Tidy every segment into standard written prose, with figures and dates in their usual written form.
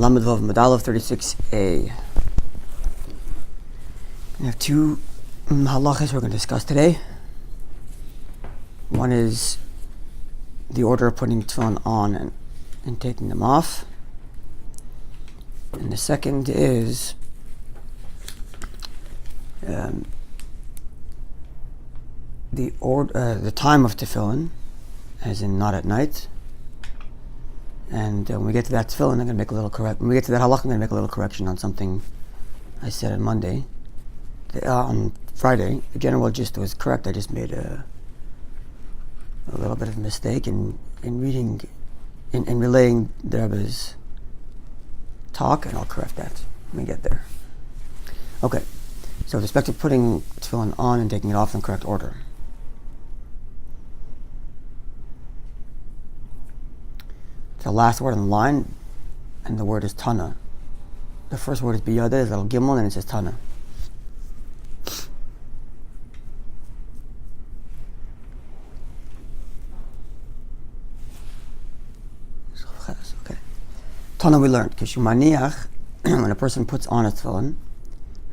Lamed Vav Medal of 36a. We have two halachas we're going to discuss today. One is the order of putting tefillin on and taking them off. And the second is the time of tefillin, as in not at night. And when we get to that tefillin, I'm going to make a little when we get to that halach, I'm going to make a little correction on something I said on Monday. On Friday, the general gist was correct. I just made a little bit of a mistake in reading, in relaying the Rabbi's talk, and I'll correct that when we get there. Okay, so with respect to putting tefillin on and taking it off in the correct order. The last word on the line, and the word is Tana. The first word is Biyada, is little Gimel, and it says Tana. Okay. Tana we learned. Kishumaniach, when a person puts on a tefillin,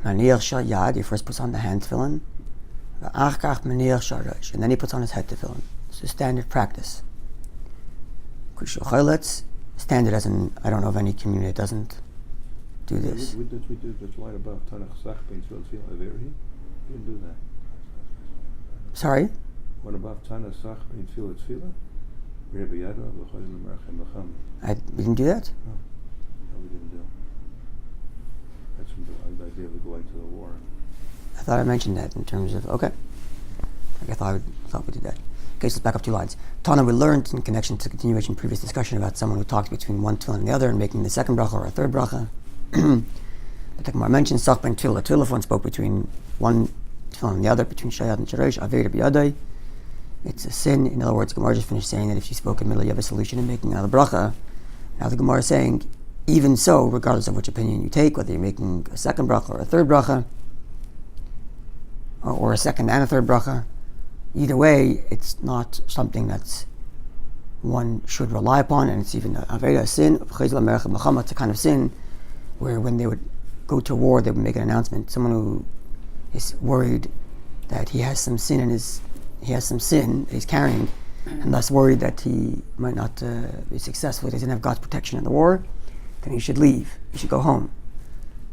Maniach shal yad, he first puts on the hand tefillin, V'achkach maniach shal rosh, and then he puts on his head tefillin. It's a standard practice. Standard as in, I don't know of any community that doesn't do this. We did this line about Tanach Sach being Tefillin Averi. You didn't do that. Sorry? What about Tanach Sach being Tefillin? Rabbi Yada, V'chodim Merchem Lachem. We didn't do that? No, we didn't do. That's from the idea of going to the war. I thought I mentioned that in terms of, okay. I thought we did that. Okay, so let's back up 2 lines. Tana, we learned in connection to the continuation of previous discussion about someone who talks between one tefillin and the other and making the second bracha or a third bracha. The Gemara mentioned Sach ben tefillah. Tefillah, one spoke between one tefillin and the other, between Shayad and Sharesh, Avei B'yadai. It's a sin. In other words, the Gemara just finished saying that if you spoke in the middle, you have a solution in making another bracha. Now the Gemara is saying, even so, regardless of which opinion you take, whether you're making a second bracha or a third bracha, or a second and a third bracha, either way, it's not something that's one should rely upon, and it's even a sin. It's a kind of sin where when they would go to war, they would make an announcement. Someone who is worried that he has some sin he's carrying, and thus worried that he might not be successful, he doesn't have God's protection in the war, then he should leave. He should go home.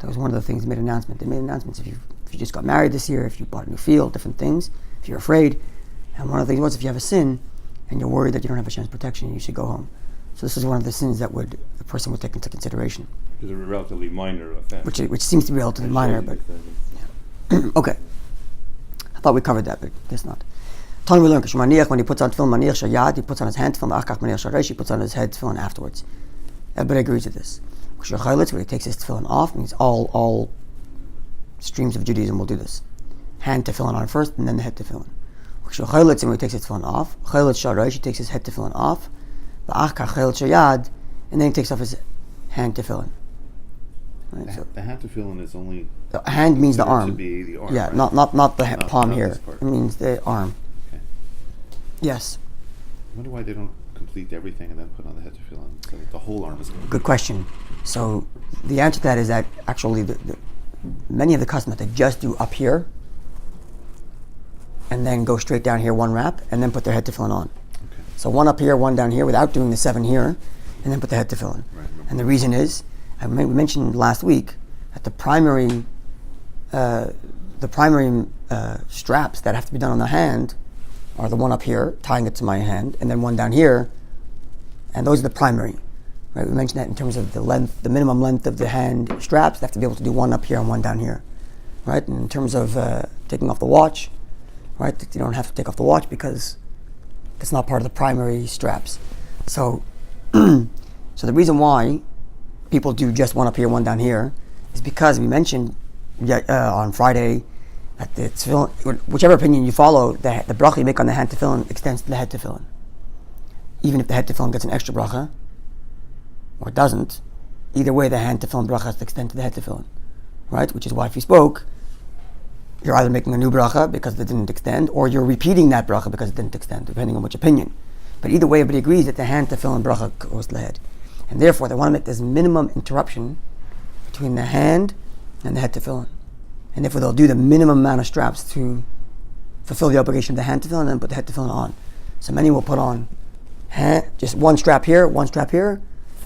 That was one of the things they made an announcement. They made announcements if you just got married this year, if you bought a new field, different things. If you're afraid, and one of the things was if you have a sin and you're worried that you don't have a chance of protection, you should go home. So this is one of the sins that the person would take into consideration. It's a relatively minor offense. Which seems to be relatively minor, but yeah. Okay. I thought we covered that, but I guess not. Tana we learned, when he puts on tefillin, maniach shayad, he puts on his hand tefillin, achkach maniach sharesh, he puts on his head tefillin afterwards. Everybody agrees with this. When he takes his tefillin off, means all streams of Judaism will do this. Hand tefillin on first, and then the head tefillin. When he takes his tefillin off, he takes his head tefillin off, and then he takes off his hand tefillin. Right, the hand tefillin is only... The hand means the arm. To be the arm, yeah, right? not the palm here. It means the arm. Okay. Yes. I wonder why they don't complete everything and then put on the head tefillin, so that the whole arm is complete. Good question. So the answer to that is that actually many of the customs they just do up here and then go straight down here, one wrap, and then put their head tefillin on. Okay. So one up here, one down here, without doing the 7 here, and then put the head tefillin. Right, and the reason is, we mentioned last week that the primary straps that have to be done on the hand are the one up here, tying it to my hand, and then one down here, and those are the primary. Right? We mentioned that in terms of the length, the minimum length of the hand straps, they have to be able to do one up here and one down here. Right? And in terms of taking off the watch, right? You don't have to take off the watch because it's not part of the primary straps. So, so the reason why people do just one up here, one down here, is because we mentioned on Friday that the tefillin, whichever opinion you follow, the bracha you make on the hand tefillin extends to the head tefillin. Even if the head tefillin gets an extra bracha, or doesn't, either way the hand tefillin bracha has to extend to the head tefillin, right? Which is why if you spoke, you're either making a new bracha because it didn't extend, or you're repeating that bracha because it didn't extend, depending on which opinion. But either way, everybody agrees that the hand tefillin bracha goes to the head. And therefore, they want to make this minimum interruption between the hand and the head tefillin. And therefore, they'll do the minimum amount of straps to fulfill the obligation of the hand tefillin and then put the head tefillin on. So many will put on just one strap here,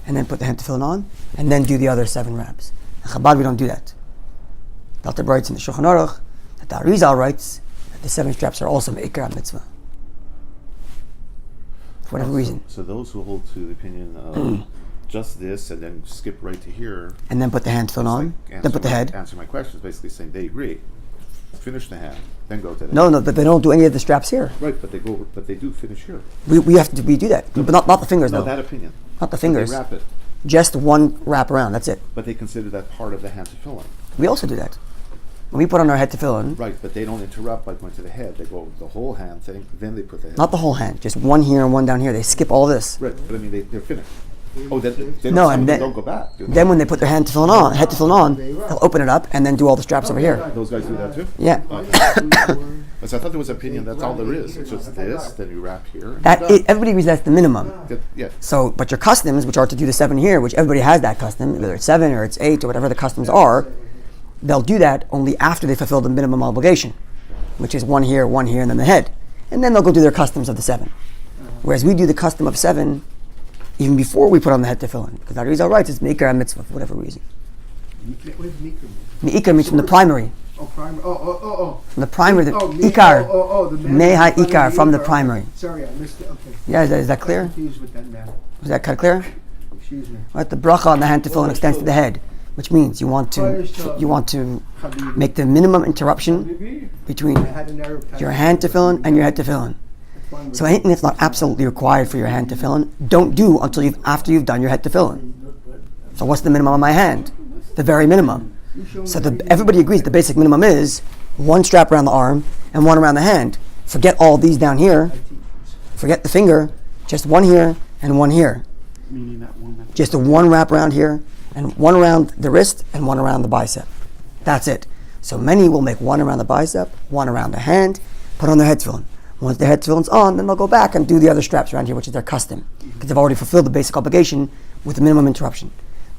and then put the hand tefillin on, and then do the other 7 wraps. In Chabad, we don't do that. The Alter writes in the Shulchan Aruch that the Arizal writes that the 7 straps are also me'ikar mitzvah. For whatever reason. So those who hold to the opinion of just this and then skip right to here, And then put the hand tefillin on, then put the head. Answer my question is basically saying they agree. Finish the hand, then go to the No, but they don't do any of the straps here. Right, but they do finish here. We do that, but not the fingers No, though. that opinion. Not the But fingers. they wrap it, Just one wrap around. That's it. but they consider that part of the hand tefillin. We also do that. When we put on our head tefillin, Right, but they don't interrupt by going to the head. They go the whole hand thing, then they put the head. not the whole hand, just one here and one down here. They skip all this. Right, but I mean they're finished. Oh, then No, some and of them then- don't go back. do they? Then when they put their head tefillin on, they'll open it up and then do all the straps over here. Those guys do that too. Yeah. So I thought there was opinion. That's all there is. It's just this. Then you wrap here. Everybody agrees that's the minimum. Yeah. So, but your customs, which are to do the 7 here, which everybody has that custom, whether it's 7 or it's 8 or whatever the customs are, they'll do that only after they fulfill the minimum obligation, which is one here, and then the head. And then they'll go do their customs of the 7. Whereas we do the custom of 7 even before we put on the head tefillin, because our Arizal writes it's me'ikar mitzvah for whatever reason. What is Meeker? Me'ikar means from the primary. Oh, primary. Oh. From the primary, the me- ikar. the Meha man- ikar, from the okay. primary. Sorry, I missed it. Okay. Yeah, is that clear? I'm confused with that man. Was that kind of clear? Excuse me. Right, the bracha on the hand tefillin extends to the head, which means you want to make the minimum interruption between I had an error. your hand tefillin and your head tefillin. So anything that's not absolutely required for your hand tefillin, don't do until after you've done your head tefillin. So what's the minimum on my hand? The very minimum. So everybody agrees the basic minimum is 1 strap around the arm and 1 around the hand. Forget all these down here. Forget the finger. Just 1 here and 1 here. Meaning that one. Just a 1 wrap around here and 1 around the wrist and 1 around the bicep. That's it. So many will make 1 around the bicep, 1 around the hand, put on their head tefillin. Once their head tefillin's on, then they'll go back and do the other straps around here, which is their custom, because they've already fulfilled the basic obligation with the minimum interruption.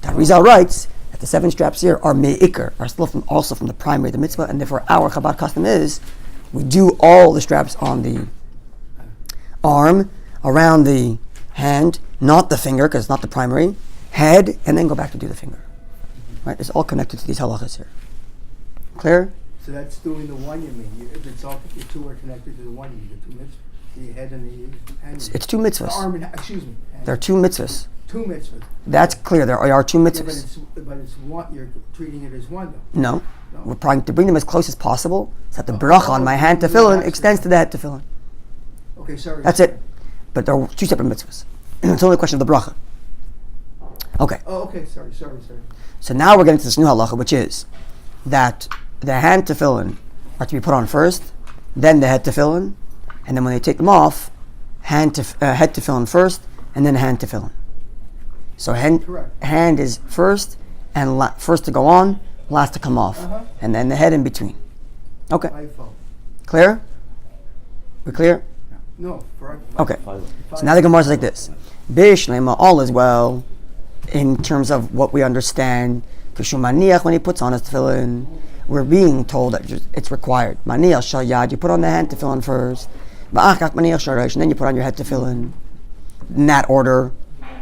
The Arizal writes that the 7 straps here are me'ikar, are still also from the primary of the mitzvah, and therefore our Chabad custom is we do all the straps on the arm, around the hand, not the finger, because it's not the primary, head, and then go back to do the finger. Right? It's all connected to these halachas here. Clear? So that's doing the one you mean. If it's all the 2 are connected to the one, you get 2 mitzvahs. The head and the hand. It's 2 mitzvahs. The arm and excuse me. There are 2 mitzvahs. 2 mitzvahs. That's clear. There are 2 Yeah, mitzvahs. but it's one. You're treating it as one though. No. We're trying to bring them as close as possible so that the bracha on my hand tefillin extends to the head tefillin. Okay, sorry. That's it. But there are 2 separate mitzvahs. It's only a question of the bracha. Okay. Oh, okay. Sorry. So now we're getting to this new halacha, which is that the hand tefillin are to be put on first, then the head tefillin, and then when they take them off, head tefillin first, and then hand tefillin. So hand is first, and first to go on, last to come off, and then the head in between. Okay. Clear? We clear? No. Okay. So now the Gemara is like this: Bishlema, all is well, in terms of what we understand. Kishumaniach, when he puts on his tefillin, we're being told that it's required. Maniach shal, you put on the hand tefillin first. Ba'achak maniach shal, and then you put on your head tefillin. In that order.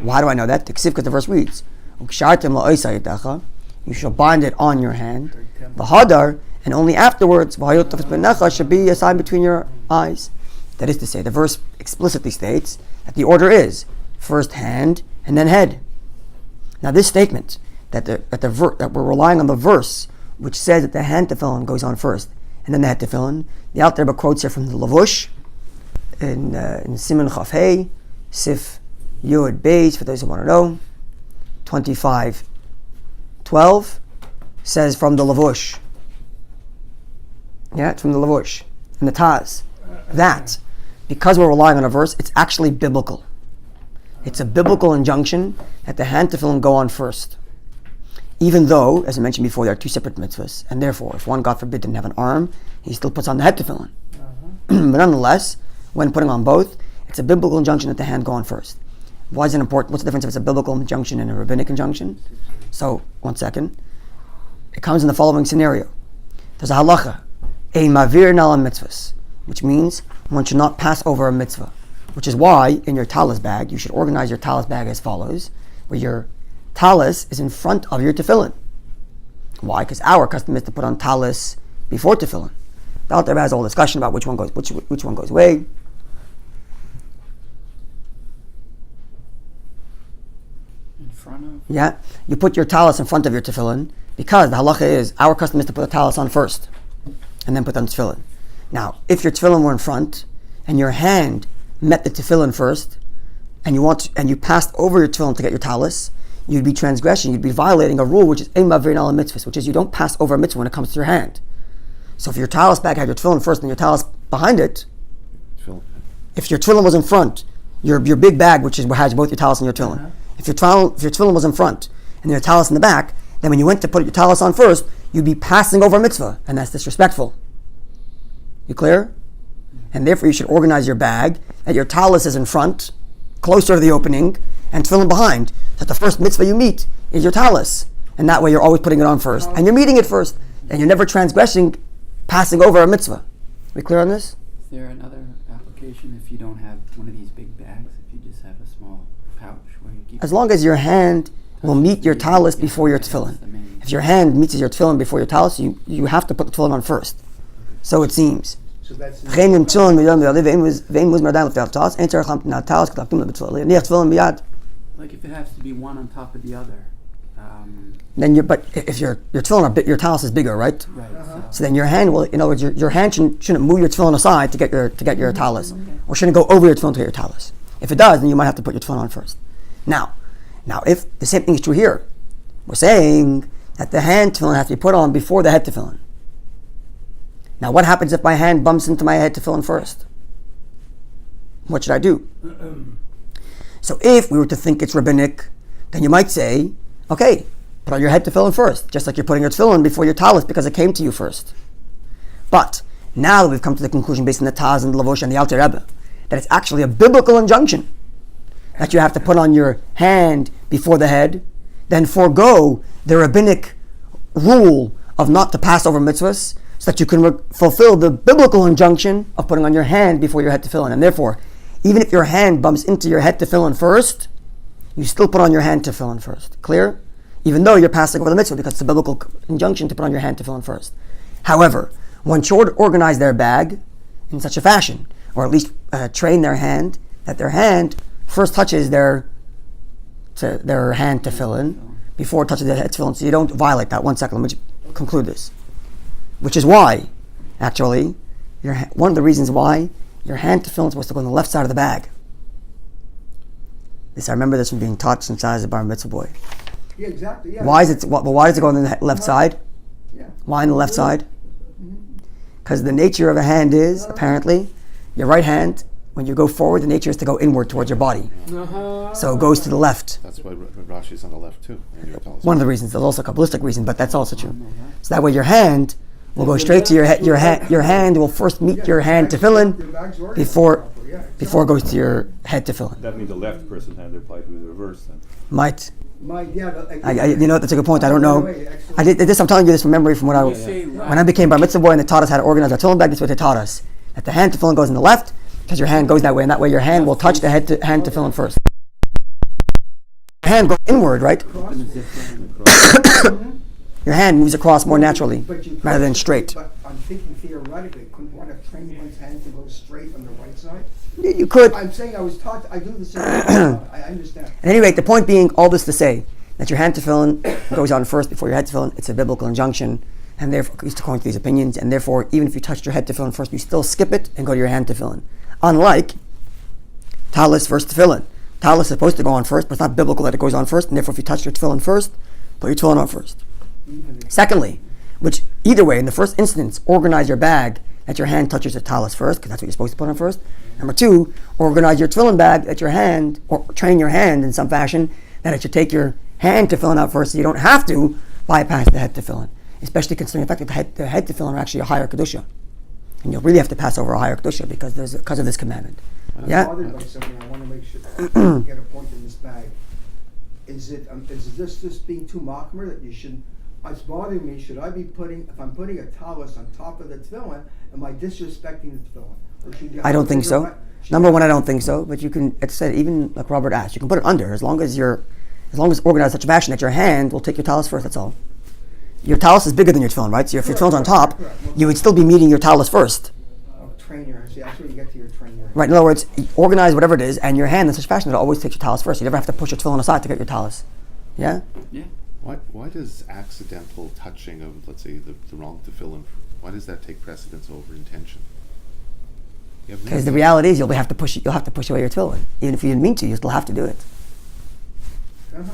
Why do I know that? Because the verse reads, you shall bind it on your hand. V'hadar, and only afterwards, should be a sign between your eyes. That is to say, the verse explicitly states that the order is first hand and then head. Now this statement, that we're relying on the verse which says that the hand tefillin goes on first and then the head tefillin. The Alter Rebbe quotes here from the Lavush in Siman Chaf Hey, Sif Yud Beis, for those who want to know, 25:12 says from the Lavush. Yeah, it's from the Lavush and the Taz. That because we're relying on a verse, it's actually biblical. It's a biblical injunction that the hand tefillin go on first. Even though, as I mentioned before, there are 2 separate mitzvahs, and therefore, if one, God forbid, didn't have an arm, he still puts on the head tefillin. But nonetheless, when putting on both, it's a biblical injunction that the hand go on first. Why is it important? What's the difference if it's a biblical injunction and a rabbinic injunction? So, 1 second. It comes in the following scenario. There's a halacha, ein mavir nala mitzvahs, which means one should not pass over a mitzvah. Which is why, in your talis bag, you should organize your talis bag as follows, where your talis is in front of your tefillin. Why? Because our custom is to put on talis before tefillin. The Alter Rebbe has a whole discussion about which one goes away. In front of? Yeah, you put your talis in front of your tefillin because the halacha is our custom is to put the talis on first and then put on tefillin. Now, if your tefillin were in front and your hand met the tefillin first and you passed over your tefillin to get your talis, you'd be transgressing, you'd be violating a rule which is ein mavir nala mitzvahs, which is you don't pass over a mitzvah when it comes to your hand. So if your talis bag had your tefillin first and your talis behind it, if your tefillin was in front, your big bag, which has both your talis and your tefillin, if your tefillin was in front and your talis in the back, then when you went to put your talis on first, you'd be passing over a mitzvah, and that's disrespectful. You clear? And therefore you should organize your bag that your talis is in front, closer to the opening, and tefillin behind. That the first mitzvah you meet is your talis. And that way you're always putting it on first. And you're meeting it first. And you're never transgressing, passing over a mitzvah. We clear on this? Is there another application if you don't have one of these big bags, if you just have a small pouch where you keep... As long as your hand will meet your talis before your tefillin. If your hand meets your tefillin before your talis, you have to put the tefillin on first. So it seems. So that's Like if it has to be one on top of the other. then but if your tefillin your talis is bigger, right? Right. So then your hand will, in other words, your hand shouldn't move your tefillin aside to get your talis, or shouldn't go over your tefillin to get your talis. If it does, then you might have to put your tefillin on first. Now, if the same thing is true here, we're saying that the hand tefillin has to be put on before the head tefillin. Now, what happens if my hand bumps into my head tefillin first? What should I do? So if we were to think it's rabbinic, then you might say, okay, put on your head tefillin first, just like you're putting your tefillin before your talis because it came to you first. But now that we've come to the conclusion based on the Taz and the Lavosh and the Alter Rebbe, that it's actually a biblical injunction that you have to put on your hand before the head, then forego the rabbinic rule of not to pass over mitzvahs, so that you can fulfill the biblical injunction of putting on your hand before your head tefillin. And therefore, even if your hand bumps into your head tefillin first, you still put on your hand tefillin first. Clear? Even though you're passing over the mitzvah, because it's a biblical injunction to put on your hand tefillin first. However, one should organize their bag in such a fashion, or at least train their hand, that their hand first touches their hand tefillin before it touches their head tefillin, so you don't violate that. 1 second, let me conclude this. Which is why, actually, one of the reasons why your hand tefillin is supposed to go on the left side of the bag. I remember this from being taught since I was a bar mitzvah boy. Yeah, exactly. Yeah. Why does it go on the left side? Yeah. Why on the left side? Because the nature of a hand is, apparently, your right hand, when you go forward, the nature is to go inward towards your body. So it goes to the left. That's why Rashi's on the left too. One of the reasons. There's also a Kabbalistic reason, but that's also true. So that way your hand will go straight to your head. Your hand will first meet your hand tefillin before it goes to your head tefillin. That means the left person hand, they're probably doing the reverse then. Might. Yeah, that's a good point. I don't know. I did this. I'm telling you this from memory from when I became bar mitzvah boy, and they taught us how to organize our tefillin bag. This is what they taught us: that the hand tefillin goes in the left because your hand goes that way, and that way your hand will touch the hand tefillin first. Your hand goes inward, right? Your hand moves across more naturally rather than straight. But I'm thinking theoretically, couldn't one have trained one's hand to go straight on the right side? You could. I'm saying I was taught, I do the same thing. I understand. At any rate, the point being, all this to say, that your hand tefillin goes on first before your head tefillin. It's a biblical injunction, and therefore, at least according to these opinions, and therefore, even if you touched your head tefillin first, you still skip it and go to your hand tefillin. Unlike Talis first tefillin. Talis is supposed to go on first, but it's not biblical that it goes on first, and therefore, if you touch your tefillin first, put your tefillin on first. Secondly, which either way, in the first instance, organize your bag that your hand touches the talis first, because that's what you're supposed to put on first. Number two, organize your tefillin bag that your hand, or train your hand in some fashion, that it should take your hand tefillin out first, so you don't have to bypass the head tefillin. Especially considering the fact that the head tefillin are actually a higher kedusha. And you'll really have to pass over a higher kedusha because of this commandment. I'm Yeah. bothered by something. I want to make sure get a point in this bag. Is this just being too machmer that you should? It's bothering me. Should I be if I'm putting a talis on top of the tefillin, am I disrespecting the tefillin? Or should you I don't think so. Number one, I don't think so. But you can. It said even like Robert asked, you can put it under as long as it's organized in such a fashion that your hand will take your talis first. That's all. Your talis is bigger than your tefillin, right? So if your tefillin's on top, you would still be meeting your talis first. Train your. See, that's where you get to your train your. Right. In other words, organize whatever it is, and your hand in such a fashion that it always takes your talis first. You never have to push your tefillin aside to get your talis. Yeah. Yeah. Why does accidental touching of, let's say, the wrong tefillin, why does that take precedence over intention? Because the reality is you'll have to push away your tefillin. Even if you didn't mean to, you still have to do it.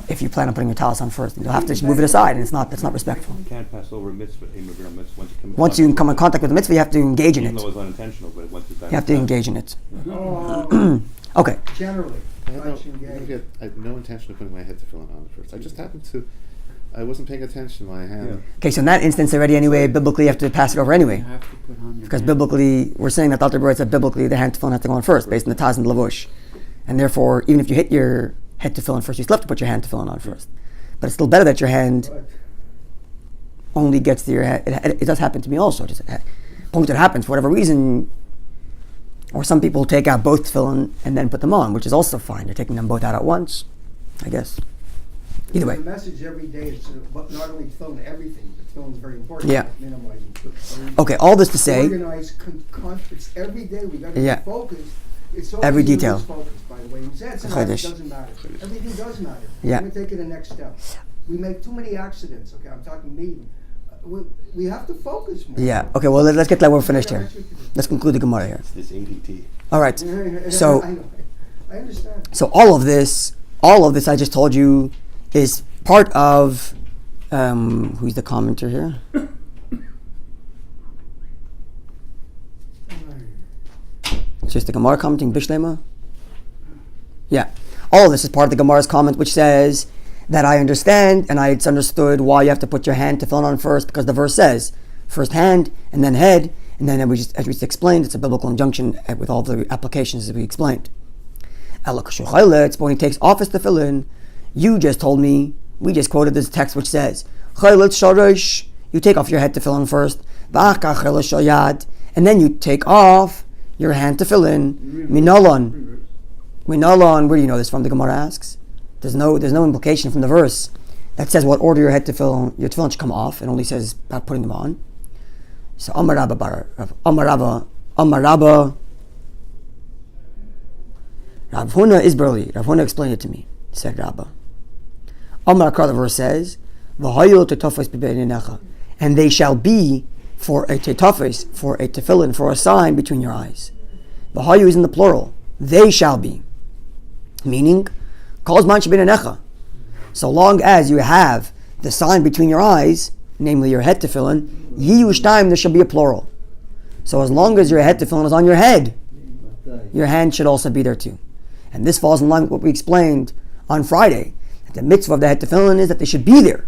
If you plan on putting your talis on first, you'll have to just move it aside, and that's not respectful. You can't pass over a mitzvah, Once you come in contact with the mitzvah, you have to engage in it. Even though it's unintentional, but once it's done, You have to engage in it. Okay. Generally, I had no intention of putting my head tefillin on at first. I just happened to. I wasn't paying attention to my hand. Okay, so in that instance already anyway, biblically you have to pass it over anyway. You have to put on your Because hand. biblically, we're saying that the Alter Rebbe said biblically the hand tefillin has to go on first, based on the Taz and the Lavush. And therefore, even if you hit your head tefillin first, you still have to put your hand tefillin on first. But it's still better that your hand only gets to your head. It does happen to me also. Just point that happens for whatever reason. Or some people take out both tefillin and then put them on, which is also fine. You're taking them both out at once, I guess. Either way. The message every day is not only tefillin, everything. But tefillin is very important. Yeah. Minimizing. Okay, all this to say. Organized it's every day. We got to be focused. It's so Every easy to detail. lose focus, by the way. You said sometimes it doesn't matter. Everything does matter. Yeah. Let me take it the next step. We make too many accidents. Okay, I'm talking me. We have to focus more. Yeah. Okay. Well, let's get that. We're finished here. Let's conclude the Gemara here. it's this ADT. All right. So, I know. I understand. so all of this I just told you is part of. Who's the commenter here? It's just the Gemara commenting Bishlema. Yeah. All of this is part of the Gemara's comment, which says that I understand and it's understood why you have to put your hand tefillin on first, because the verse says first hand and then head, and then as we just explained, it's a biblical injunction with all the applications that we explained. But when he takes off his tefillin, you just told me, we just quoted this text which says, you take off your head tefillin first, and then you take off your hand tefillin, minalon. Minalon, where do you know this from? The Gemara asks. There's no implication from the verse that says what order your tefillin should come off. It only says about putting them on. So Amar Rabba, Rav Huna is burly. Rav Huna explained it to me. Said Rabba. Amar Akar, the verse says, "V'hayil tetafos b'beinecha," and they shall be for a tetafos, for a tefillin, for a sign between your eyes. V'hayu is in the plural. They shall be, meaning, kol zman shebeinecha. So long as you have the sign between your eyes, namely your head tefillin, yiyu shtaim, there shall be a plural. So as long as your head tefillin is on your head, your hand should also be there too. And this falls in line with what we explained on Friday. That the mitzvah of the head tefillin is that they should be there.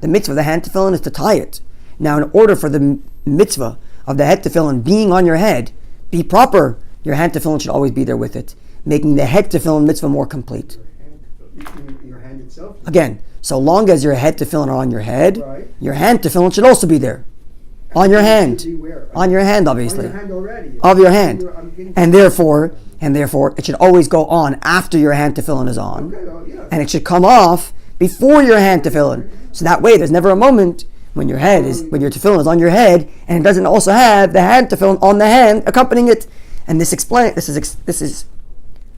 The mitzvah of the hand tefillin is to tie it. Now, in order for the mitzvah of the head tefillin being on your head be proper, your hand tefillin should always be there with it, making the head tefillin mitzvah more complete. Your hand itself. Again, so long as your head tefillin are on your head, Right. your hand tefillin should also be there. On your hand. On your hand, obviously. On your hand already. Of your hand. And therefore, it should always go on after your hand tefillin is on. Okay, well, yeah. And it should come off before your hand tefillin. So that way, there's never a moment when your tefillin is on your head, and it doesn't also have the hand tefillin on the hand accompanying it. And this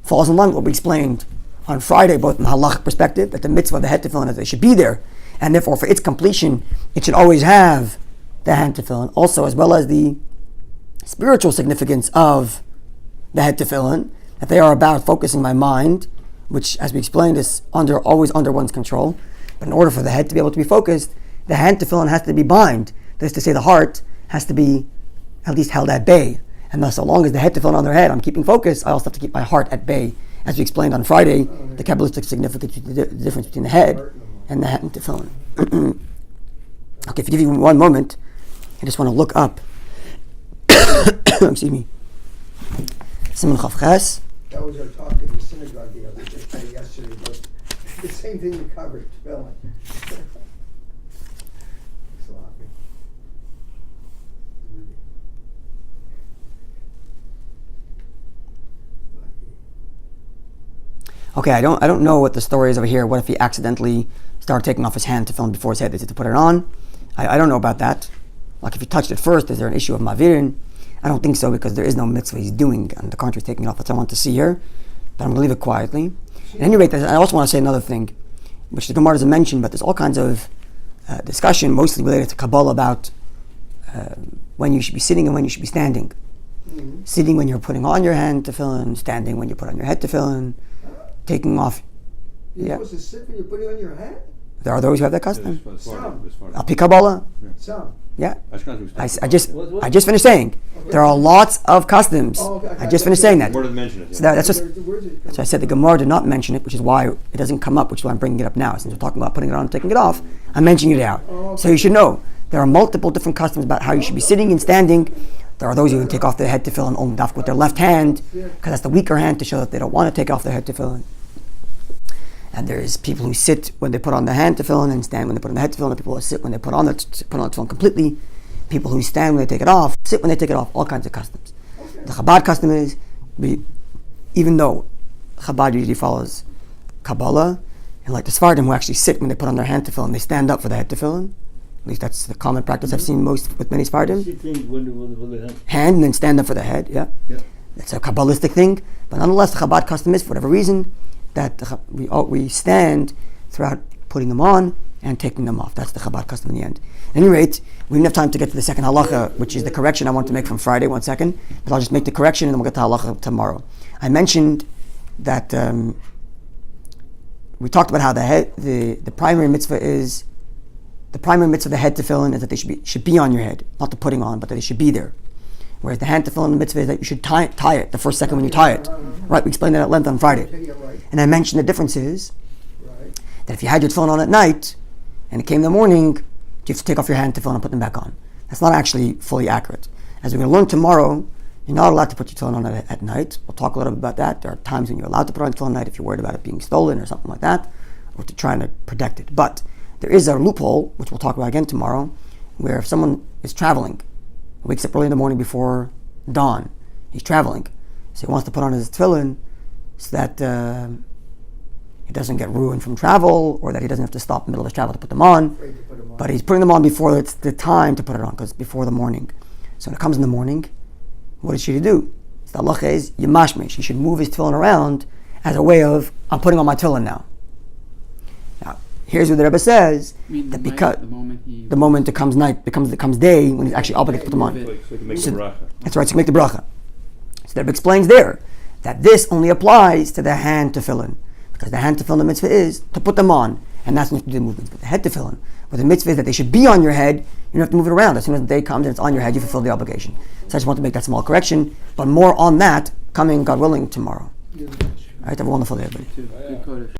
falls in line with what we explained on Friday, both from a halachic perspective, that the mitzvah of the head tefillin is they should be there, and therefore for its completion, it should always have the hand tefillin. Also, as well as the spiritual significance of the head tefillin, that they are about focusing my mind, which, as we explained, is always under one's control. But in order for the head to be able to be focused, the hand tefillin has to be bind. That is to say, the heart has to be at least held at bay. And thus, so long as the head tefillin on their head, I'm keeping focus, I also have to keep my heart at bay. As we explained on Friday, the Kabbalistic significance, the difference between the head and the hand tefillin. Okay, if you give me one moment, I just want to look up excuse me. Siman Chav Ches. That was our talk in the synagogue the other day, yesterday, but the same thing you covered, Tefillin. Sloppy. Okay, I don't know what the story is over here. What if he accidentally started taking off his hand to film before his head? Is it to put it on? I don't know about that. Like if he touched it first, is there an issue of mavirin? I don't think so, because there is no mitzvah he's doing. On the contrary, taking it off. That's what I want to see here. But I'm going to leave it quietly. At any rate, I also want to say another thing, which the Gemara doesn't mention, but there's all kinds of discussion, mostly related to Kabbalah, about when you should be sitting and when you should be standing. Mm-hmm. Sitting when you're putting on your hand tefillin, standing when you put on your head tefillin, taking off. You're Yeah. supposed to sit when you're putting on your head? There are those who have that custom. Some. Al pi Kabbalah. Some. Yeah. Ashkenazim I just finished saying there are lots of customs. Oh, okay. I just finished saying that. Where did it mention it? So that's just. Where's it come So I said the Gemara did not mention it, which is why it doesn't come up, which is why I'm bringing it up now. Since we're talking about putting it on and taking it off, I'm mentioning it out. Oh, okay. So you should know there are multiple different customs about how you should be sitting and standing. There are those who can take off their head tefillin only with their left hand, because that's the weaker hand, to show that they don't want to take off their head tefillin. And there's people who sit when they put on the hand tefillin and stand when they put on the head tefillin. And people who sit when they put on the tefillin completely. People who stand when they take it off, sit when they take it off. All kinds of customs. Okay. The Chabad custom is, even though Chabad usually follows Kabbalah, and like the Sephardim who actually sit when they put on their hand tefillin, they stand up for the head tefillin. At least that's the common practice I've seen most with many Sephardim. Hand and then stand up for the head. Yeah. It's a Kabbalistic thing, but nonetheless, the Chabad custom is, for whatever reason, that we stand throughout putting them on and taking them off. That's the Chabad custom in the end. At any rate, we didn't have time to get to the second halacha, which is the correction I want to make from Friday. 1 second, but I'll just make the correction and then we'll get to halacha tomorrow. I mentioned that we talked about how the primary mitzvah is the head tefillin is that they should be on your head, not the putting on, but that they should be there. Whereas the hand tefillin mitzvah is that you should tie it the first second when you tie it. Right? We explained that at length on Friday. And I mentioned the difference is that if you had your tefillin on at night and it came in the morning, you have to take off your hand tefillin and put them back on. That's not actually fully accurate. As we're going to learn tomorrow, you're not allowed to put your tefillin on at night. We'll talk a little bit about that. There are times when you're allowed to put on tefillin at night if you're worried about it being stolen or something like that, or to try to protect it. But there is a loophole, which we'll talk about again tomorrow, where if someone is traveling, wakes up early in the morning before dawn, he's traveling, so he wants to put on his tefillin so that he doesn't get ruined from travel, or that he doesn't have to stop in the middle of his travel to put them on. But he's putting them on before it's the time to put it on, because before the morning. So when it comes in the morning, what is she to do? So the halacha is yemashmesh. He should move his tefillin around as a way of, I'm putting on my tefillin now. Now, here's what the Rebbe says, that because the moment it comes night, becomes day, when he's actually obligated to put them on. So you can make the bracha. That's right, so you make the bracha. So the Rebbe explains there that this only applies to the hand tefillin, because the hand tefillin, the mitzvah is to put them on, and that's when you do the movements. But the head tefillin, where the mitzvah is that they should be on your head, you don't have to move it around. As soon as the day comes and it's on your head, you fulfill the obligation. So I just want to make that small correction, but more on that coming, God willing, tomorrow. All right, have a wonderful day, everybody.